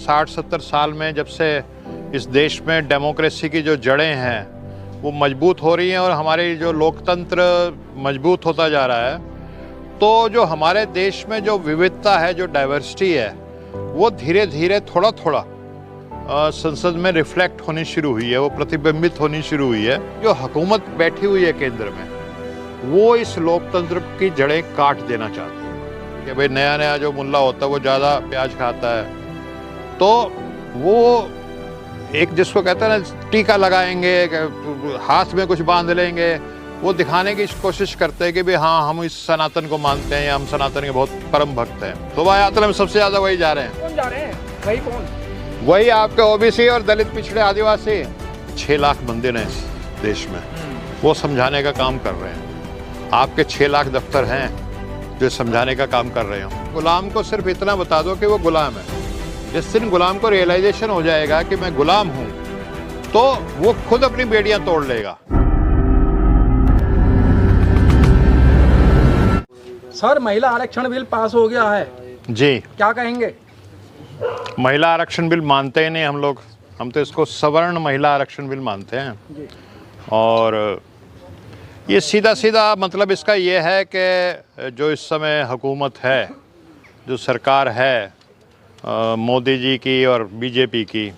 60-70 साल में जब से इस देश में डेमोक्रेसी की जो जड़ें हैं वो मजबूत हो रही हैं और हमारे जो लोकतंत्र मजबूत होता जा रहा है, तो जो हमारे देश में जो विविधता है, जो डाइवर्सिटी है, वो धीरे धीरे थोड़ा थोड़ा संसद में रिफ्लेक्ट होनी शुरू हुई है, वो प्रतिबिंबित होनी शुरू हुई है। जो हुकूमत बैठी हुई है केंद्र में, वो इस लोकतंत्र की जड़ें काट देना चाहती है कि भाई नया नया जो मुल्ला होता है वो ज़्यादा प्याज खाता है, तो वो एक जिसको कहते हैं ना टीका लगाएंगे, हाथ में कुछ बांध लेंगे, वो दिखाने की कोशिश करते हैं कि भाई हाँ हम इस सनातन को मानते हैं या हम सनातन के बहुत परम भक्त हैं। शोभा यात्रा में सबसे ज़्यादा वही जा रहे हैं। कौन जा रहे हैं? वही कौन? वही आपके ओबीसी और दलित पिछड़े आदिवासी। 6 लाख मंदिर हैं इस देश में, वो समझाने का काम कर रहे हैं। आपके 6 लाख दफ्तर हैं जो समझाने का काम कर रहे हो। गुलाम को सिर्फ इतना बता दो कि वो गुलाम है। जिस दिन गुलाम को रियलाइजेशन हो जाएगा कि मैं गुलाम हूं, तो वो खुद अपनी बेड़ियां तोड़ लेगा। सर, महिला आरक्षण बिल पास हो गया है जी, क्या कहेंगे? महिला आरक्षण बिल मानते ही नहीं हम लोग। हम तो इसको सवर्ण महिला आरक्षण बिल मानते हैं जी। और ये सीधा सीधा मतलब इसका ये है कि जो इस समय हुकूमत है, जो सरकार है मोदी जी की और बीजेपी की,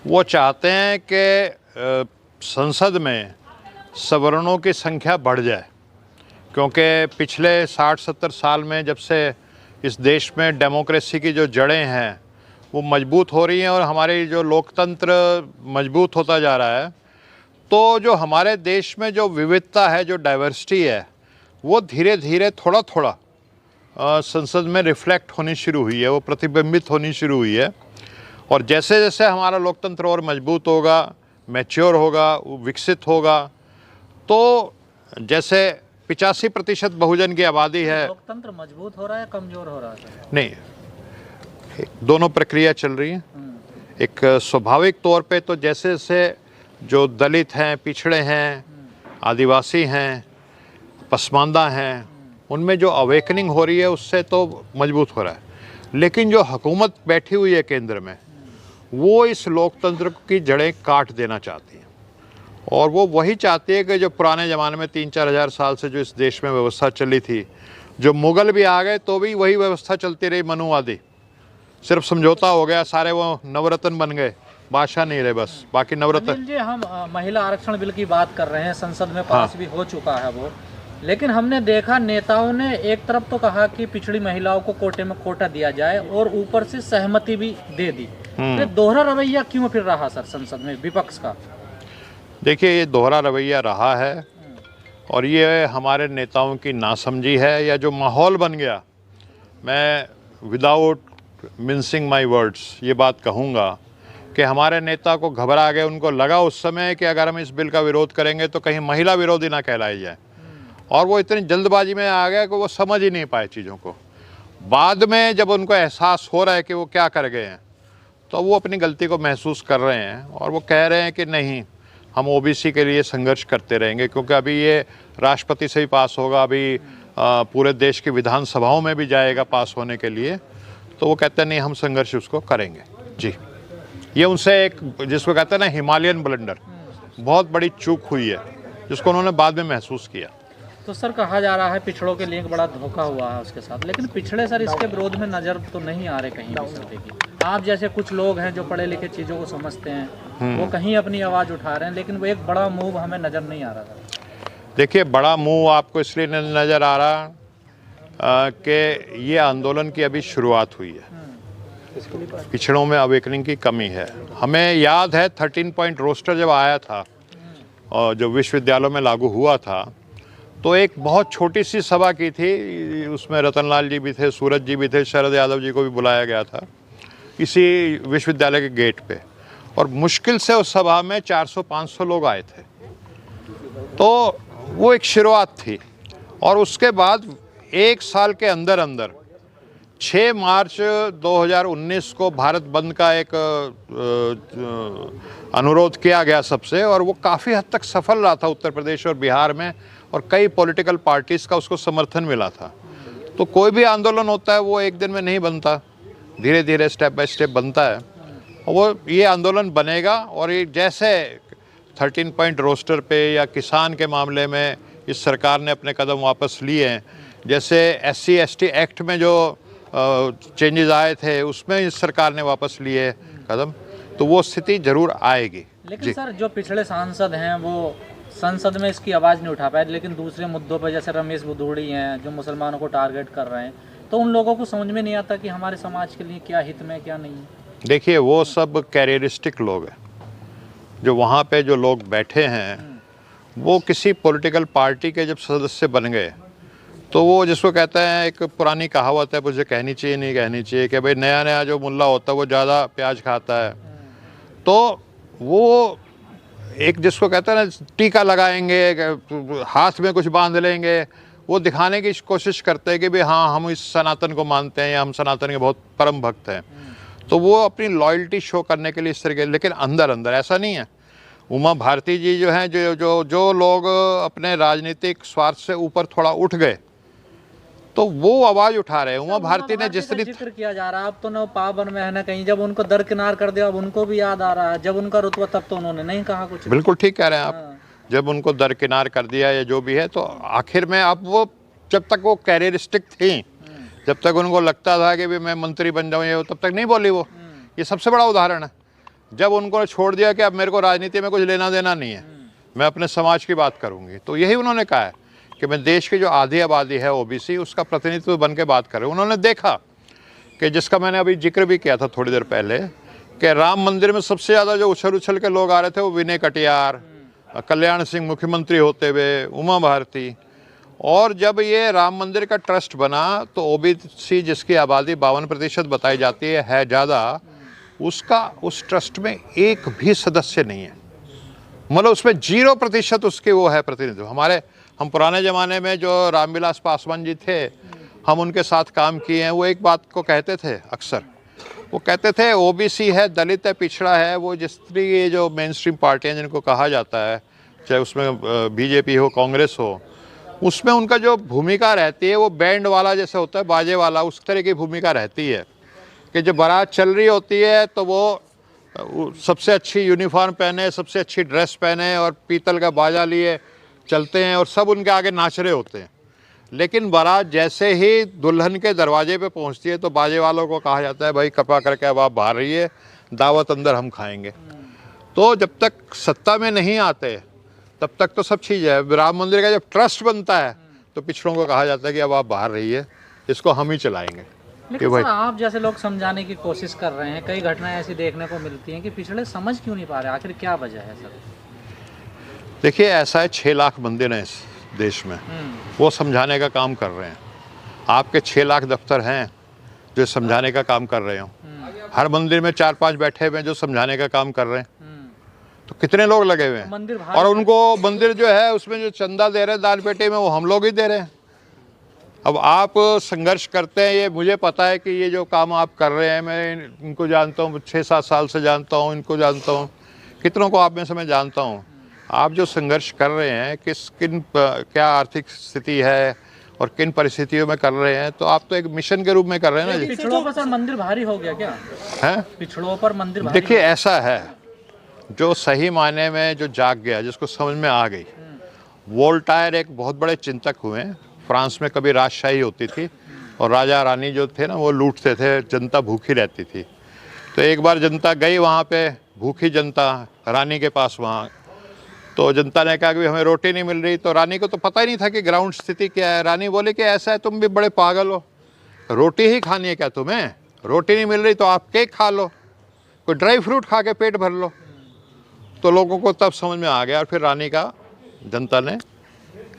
वो चाहते हैं कि संसद में सवर्णों की संख्या बढ़ जाए, क्योंकि पिछले 60-70 साल में जब से इस देश में डेमोक्रेसी की जो जड़ें हैं वो मजबूत हो रही हैं और हमारे जो लोकतंत्र मजबूत होता जा रहा है, तो जो हमारे देश में जो विविधता है, जो डाइवर्सिटी है, वो धीरे धीरे थोड़ा थोड़ा संसद में रिफ्लेक्ट होनी शुरू हुई है, वो प्रतिबिंबित होनी शुरू हुई है। और जैसे जैसे हमारा लोकतंत्र और मजबूत होगा, मैच्योर होगा, विकसित होगा, तो जैसे 85% बहुजन की आबादी है। लोकतंत्र मजबूत हो रहा है, कमजोर हो रहा है? नहीं, दोनों प्रक्रिया चल रही है। एक स्वाभाविक तौर पे तो जैसे जैसे जो दलित हैं, पिछड़े हैं, आदिवासी हैं, पसमानदा हैं, उनमें जो अवेकनिंग हो रही है उससे तो मजबूत हो रहा है। लेकिन जो हुकूमत बैठी हुई है केंद्र में, वो इस लोकतंत्र की जड़ें काट देना चाहती है। और वो वही चाहती है कि जो पुराने ज़माने में 3-4 हज़ार साल से जो इस देश में व्यवस्था चली थी, जो मुग़ल भी आ गए तो भी वही व्यवस्था चलती रही, मनुवादी। सिर्फ समझौता हो गया, सारे वो नवरत्न बन गए, बादशाह नहीं रहे बस, बाकी नवरत्न। जी, हम महिला आरक्षण बिल की बात कर रहे हैं, संसद में पास भी हो चुका है वो, लेकिन हमने देखा नेताओं ने एक तरफ तो कहा कि पिछड़ी महिलाओं को कोटे में कोटा दिया जाए और ऊपर से सहमति भी दे दी। तो दोहरा रवैया क्यों फिर रहा सर संसद में विपक्ष का? देखिए, ये दोहरा रवैया रहा है और ये हमारे नेताओं की नासमझी है, या जो माहौल बन गया। मैं विदाउट मिंसिंग माय वर्ड्स ये बात कहूँगा कि हमारे नेता को घबरा गए। उनको लगा उस समय कि अगर हम इस बिल का विरोध करेंगे तो कहीं महिला विरोधी ना कहलाई जाए, और वो इतनी जल्दबाजी में आ गया कि वो समझ ही नहीं पाए चीज़ों को। बाद में जब उनको एहसास हो रहा है कि वो क्या कर गए हैं, तो वो अपनी गलती को महसूस कर रहे हैं और वो कह रहे हैं कि नहीं, हम ओबीसी के लिए संघर्ष करते रहेंगे, क्योंकि अभी ये राष्ट्रपति से ही पास होगा, अभी पूरे देश की विधानसभाओं में भी जाएगा पास होने के लिए। तो वो कहते हैं नहीं, हम संघर्ष उसको करेंगे। जी, ये उनसे एक जिसको कहते हैं ना हिमालयन ब्लंडर, बहुत बड़ी चूक हुई है जिसको उन्होंने बाद में महसूस किया। तो सर, कहा जा रहा है पिछड़ों के लिए एक बड़ा धोखा हुआ है उसके साथ, लेकिन पिछड़े सर इसके विरोध में नजर तो नहीं आ रहे कहीं भी सर। देखिए, आप जैसे कुछ लोग हैं जो पढ़े लिखे चीज़ों को समझते हैं, वो कहीं अपनी आवाज़ उठा रहे हैं, लेकिन वो एक बड़ा मूव हमें नज़र नहीं आ रहा था। देखिए, बड़ा मूव आपको इसलिए नज़र आ रहा कि ये आंदोलन की अभी शुरुआत हुई है। पिछड़ों में अवेकनिंग की कमी है। हमें याद है 13 पॉइंट रोस्टर जब आया था और जो विश्वविद्यालयों में लागू हुआ था, तो एक बहुत छोटी सी सभा की थी, उसमें रतनलाल जी भी थे, सूरज जी भी थे, शरद यादव जी को भी बुलाया गया था इसी विश्वविद्यालय के गेट पे, और मुश्किल से उस सभा में 400-500 लोग आए थे। तो वो एक शुरुआत थी। और उसके बाद एक साल के अंदर अंदर 6 मार्च 2019 को भारत बंद का एक अनुरोध किया गया सबसे, और वो काफ़ी हद तक सफल रहा था उत्तर प्रदेश और बिहार में, और कई पॉलिटिकल पार्टीज़ का उसको समर्थन मिला था। तो कोई भी आंदोलन होता है वो एक दिन में नहीं बनता, धीरे धीरे स्टेप बाय स्टेप बनता है। वो ये आंदोलन बनेगा और ये जैसे 13 पॉइंट रोस्टर पे या किसान के मामले में इस सरकार ने अपने कदम वापस लिए हैं, जैसे SC/ST एक्ट में जो चेंजेस आए थे उसमें इस सरकार ने वापस लिए कदम, तो वो स्थिति जरूर आएगी। लेकिन सर जो पिछले सांसद हैं वो संसद में इसकी आवाज़ नहीं उठा पाए, लेकिन दूसरे मुद्दों पर जैसे रमेश बुदूड़ी हैं जो मुसलमानों को टारगेट कर रहे हैं, तो उन लोगों को समझ में नहीं आता कि हमारे समाज के लिए क्या हित में क्या नहीं है। देखिए वो सब कैरियरिस्टिक लोग हैं, जो वहाँ पे जो लोग बैठे हैं वो किसी पॉलिटिकल पार्टी के जब सदस्य बन गए तो वो जिसको कहते हैं, एक पुरानी कहावत है, मुझे कहनी चाहिए नहीं कहनी चाहिए, कि भाई नया नया जो मुल्ला होता है वो ज़्यादा प्याज खाता है, तो वो एक जिसको कहते हैं ना टीका लगाएंगे, हाथ में कुछ बांध लेंगे, वो दिखाने की कोशिश करते हैं कि भाई हाँ हम इस सनातन को मानते हैं या हम सनातन के बहुत परम भक्त हैं, तो वो अपनी लॉयल्टी शो करने के लिए इस तरीके, लेकिन अंदर अंदर ऐसा नहीं है। उमा भारती जी जो हैं, जो लोग अपने राजनीतिक स्वार्थ से ऊपर थोड़ा उठ गए तो वो आवाज़ उठा रहे हैं। उमा भारती ने जिस तरीके जिक्र किया जा रहा है, अब तो न पावन में है ना कहीं, जब उनको दरकिनार कर दिया अब उनको भी याद आ रहा है, जब उनका रुतबा तब तो उन्होंने नहीं कहा कुछ। बिल्कुल ठीक कह रहे हैं आप, जब उनको दरकिनार कर दिया या जो भी है, तो आखिर में अब वो जब तक वो कैरियरिस्टिक थी, जब तक उनको लगता था कि भी मैं मंत्री बन जाऊँ ये, तब तक नहीं बोली वो। ये सबसे बड़ा उदाहरण है। जब उनको छोड़ दिया कि अब मेरे को राजनीति में कुछ लेना देना नहीं है, मैं अपने समाज की बात करूँगी, तो यही उन्होंने कहा है कि मैं देश की जो आधी आबादी है OBC उसका प्रतिनिधित्व बन के बात कर रहा हूँ। उन्होंने देखा कि जिसका मैंने अभी जिक्र भी किया था थोड़ी देर पहले, कि राम मंदिर में सबसे ज़्यादा जो उछल उछल के लोग आ रहे थे वो विनय कटियार, कल्याण सिंह मुख्यमंत्री होते हुए, उमा भारती, और जब ये राम मंदिर का ट्रस्ट बना तो OBC जिसकी आबादी 52% बताई जाती है ज़्यादा, उसका उस ट्रस्ट में एक भी सदस्य नहीं है, मतलब उसमें 0% उसके वो है प्रतिनिधित्व। हम पुराने ज़माने में जो रामविलास पासवान जी थे, हम उनके साथ काम किए हैं, वो एक बात को कहते थे अक्सर, वो कहते थे OBC है, दलित है, पिछड़ा है, वो जिस तरीके ये जो मेन स्ट्रीम पार्टियाँ जिनको कहा जाता है, चाहे उसमें BJP हो, कांग्रेस हो, उसमें उनका जो भूमिका रहती है वो बैंड वाला जैसे होता है, बाजे वाला, उस तरह की भूमिका रहती है कि जब बारात चल रही होती है तो वो सबसे अच्छी यूनिफॉर्म पहने, सबसे अच्छी ड्रेस पहने और पीतल का बाजा लिए चलते हैं और सब उनके आगे नाच रहे होते हैं। लेकिन बारात जैसे ही दुल्हन के दरवाजे पे पहुंचती है तो बाजे वालों को कहा जाता है भाई कृपा करके अब आप बाहर रहिए, दावत अंदर हम खाएंगे। तो जब तक सत्ता में नहीं आते तब तक तो सब चीज़ है। राम मंदिर का जब ट्रस्ट बनता है तो पिछड़ों को कहा जाता है कि अब आप बाहर रहिए, इसको हम ही चलाएंगे। लेकिन सर आप जैसे लोग समझाने की कोशिश कर रहे हैं, कई घटनाएं ऐसी देखने को मिलती हैं कि पिछड़े समझ क्यों नहीं पा रहे, आखिर क्या वजह है सर? देखिए ऐसा है, 6 लाख मंदिर हैं इस देश में, वो समझाने का काम कर रहे हैं। आपके 6 लाख दफ्तर हैं जो समझाने का काम कर रहे हो, हर मंदिर में 4-5 बैठे हुए हैं जो समझाने का काम कर रहे हैं, तो कितने लोग लगे हुए हैं। और उनको मंदिर जो है उसमें जो चंदा दे रहे हैं दान पेटी में, वो हम लोग ही दे रहे हैं। अब आप संघर्ष करते हैं, ये मुझे पता है कि ये जो काम आप कर रहे हैं, मैं इनको जानता हूँ, 6-7 साल से जानता हूँ, इनको जानता हूँ, कितनों को आप में से मैं जानता हूँ। आप जो संघर्ष कर रहे हैं क्या आर्थिक स्थिति है और किन परिस्थितियों में कर रहे हैं, तो आप तो एक मिशन के रूप में कर रहे हैं ना। पिछड़ों पर सर मंदिर भारी हो गया क्या है? पिछड़ों पर मंदिर भारी? देखिए ऐसा है, जो सही मायने में जो जाग गया, जिसको समझ में आ गई। वोल्टायर एक बहुत बड़े चिंतक हुए। फ्रांस में कभी राजशाही होती थी और राजा रानी जो थे ना वो लूटते थे, जनता भूखी रहती थी। तो एक बार जनता गई वहाँ पे, भूखी जनता रानी के पास वहाँ, तो जनता ने कहा कि हमें रोटी नहीं मिल रही। तो रानी को तो पता ही नहीं था कि ग्राउंड स्थिति क्या है। रानी बोली कि ऐसा है, तुम भी बड़े पागल हो, रोटी ही खानी है क्या तुम्हें? रोटी नहीं मिल रही तो आप केक खा लो, कोई ड्राई फ्रूट खा के पेट भर लो। तो लोगों को तब समझ में आ गया और फिर रानी का जनता ने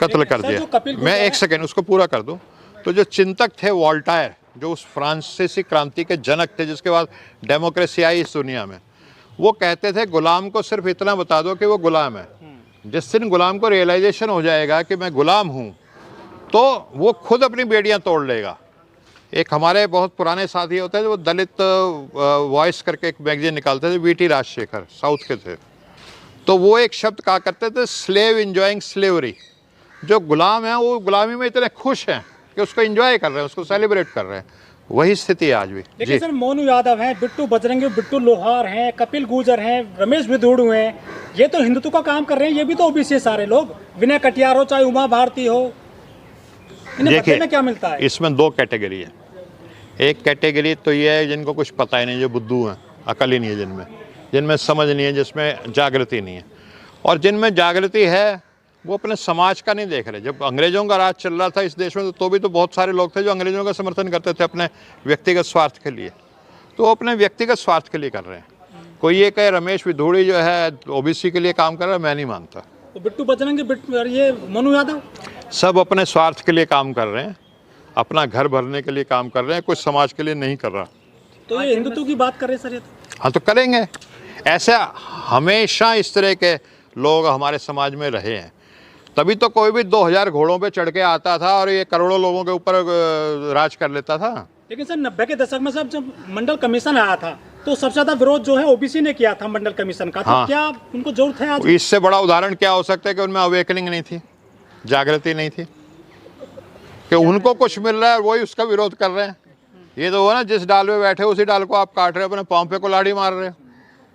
कत्ल कर दिया। मैं एक सेकेंड उसको पूरा कर दूं। तो जो चिंतक थे वोल्टायर, जो उस फ्रांसीसी क्रांति के जनक थे जिसके बाद डेमोक्रेसी आई इस दुनिया में, वो कहते थे गुलाम को सिर्फ इतना बता दो कि वो गुलाम है। जिस दिन गुलाम को रियलाइजेशन हो जाएगा कि मैं गुलाम हूँ, तो वो खुद अपनी बेड़ियाँ तोड़ लेगा। एक हमारे बहुत पुराने साथी होते थे, वो दलित वॉइस करके एक मैगजीन निकालते थे, VT राजशेखर, साउथ के थे। तो वो एक शब्द कहा करते थे, स्लेव इंजॉइंग स्लेवरी। जो गुलाम है वो गुलामी में इतने खुश हैं कि उसको एंजॉय कर रहे हैं, उसको सेलिब्रेट कर रहे हैं। वही स्थिति है आज भी। लेकिन सर मोनू यादव हैं, बिट्टू बजरंगी, बिट्टू लोहार हैं, कपिल गुर्जर हैं, रमेश बिधूड़ू हैं, ये तो हिंदुत्व का काम कर रहे हैं, ये भी तो ओबीसी सारे लोग, विनय कटियार हो चाहे उमा भारती हो, इन्हें बदले में क्या मिलता है? इसमें दो कैटेगरी है। एक कैटेगरी तो ये है जिनको कुछ पता ही नहीं, जो बुद्धू हैं, अकल ही नहीं है जिनमें, जिनमें समझ नहीं है, जिसमें जागृति नहीं है। और जिनमें जागृति है वो अपने समाज का नहीं देख रहे। जब अंग्रेजों का राज चल रहा था इस देश में तो भी तो बहुत सारे लोग थे जो अंग्रेजों का समर्थन करते थे अपने व्यक्तिगत स्वार्थ के लिए, तो वो अपने व्यक्तिगत स्वार्थ के लिए कर रहे हैं। कोई ये कहे रमेश बिधूड़ी जो है ओबीसी के लिए काम कर रहा है, मैं नहीं मानता। तो बिट्टू बजरंगी, ये मोनू यादव सब अपने स्वार्थ के लिए काम कर रहे हैं, अपना घर भरने के लिए काम कर रहे हैं, कुछ समाज के लिए नहीं कर रहा। तो ये हिंदुत्व की बात कर रहे हैं सर, ये तो हाँ तो करेंगे। ऐसा हमेशा इस तरह के लोग हमारे समाज में रहे हैं, तभी तो कोई भी 2000 घोड़ों पे चढ़ के आता था और ये करोड़ों लोगों के ऊपर राज कर लेता था। लेकिन सर 90 के दशक में सब जब मंडल कमीशन आया था तो सबसे ज्यादा विरोध जो है ओबीसी ने किया था मंडल कमीशन का। हाँ। तो क्या उनको जरूरत है आज? इससे बड़ा उदाहरण क्या हो सकता है कि उनमें अवेकनिंग नहीं थी, जागृति नहीं थी, कि उनको कुछ मिल रहा है वही उसका विरोध कर रहे हैं। ये तो वो ना, जिस डाल पे बैठे उसी डाल को आप काट रहे हो, अपने पाँव पे कुल्हाड़ी मार रहे हो।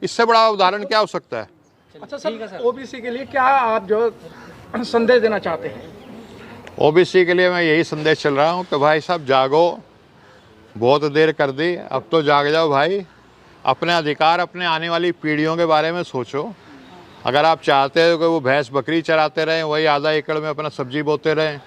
इससे बड़ा उदाहरण क्या हो सकता है? अच्छा सर, ओबीसी के लिए क्या आप जो संदेश देना चाहते हैं? ओबीसी के लिए मैं यही संदेश चल रहा हूँ कि भाई साहब जागो, बहुत देर कर दी, अब तो जाग जाओ भाई। अपने अधिकार, अपने आने वाली पीढ़ियों के बारे में सोचो। अगर आप चाहते हो कि वो भैंस बकरी चराते रहें, वही आधा एकड़ में अपना सब्जी बोते रहें,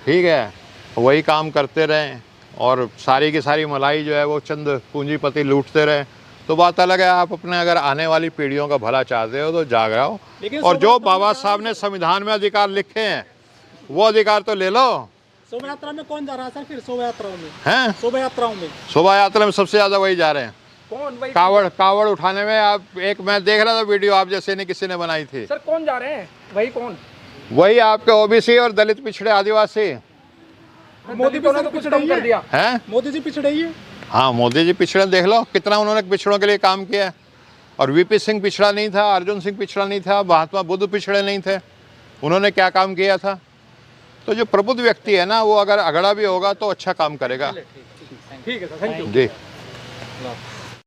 ठीक है, वही काम करते रहें और सारी की सारी मलाई जो है वो चंद पूंजीपति लूटते रहें, तो बात अलग है। आप अपने अगर आने वाली पीढ़ियों का भला चाहते हो तो जाग जाओ, और जो बाबा साहब ने संविधान में अधिकार लिखे हैं वो अधिकार तो ले लो। शोभा यात्रा में कौन जा रहा है सर? फिर शोभा यात्राओं में हैं? शोभा यात्राओं में शोभा यात्रा में सबसे ज्यादा वही जा रहे हैं। कौन? वही कावड़ उठाने में। आप एक मैं देख रहा था वीडियो, आप जैसे नहीं किसी ने बनाई थी। सर कौन जा रहे हैं? वही कौन? वही आपके ओबीसी और दलित पिछड़े आदिवासी। मोदी भी तो कुछ कम कर दिया हैं? मोदी जी पिछड़े ही है। हाँ, मोदी जी पिछड़े, देख लो कितना उन्होंने पिछड़ों के लिए काम किया है। और वीपी सिंह पिछड़ा नहीं था, अर्जुन सिंह पिछड़ा नहीं था, महात्मा बुद्ध पिछड़े नहीं थे, उन्होंने क्या काम किया था। तो जो प्रबुद्ध व्यक्ति है ना, वो अगर अगड़ा भी होगा तो अच्छा काम करेगा। ठीक है सर, थैंक यू जी।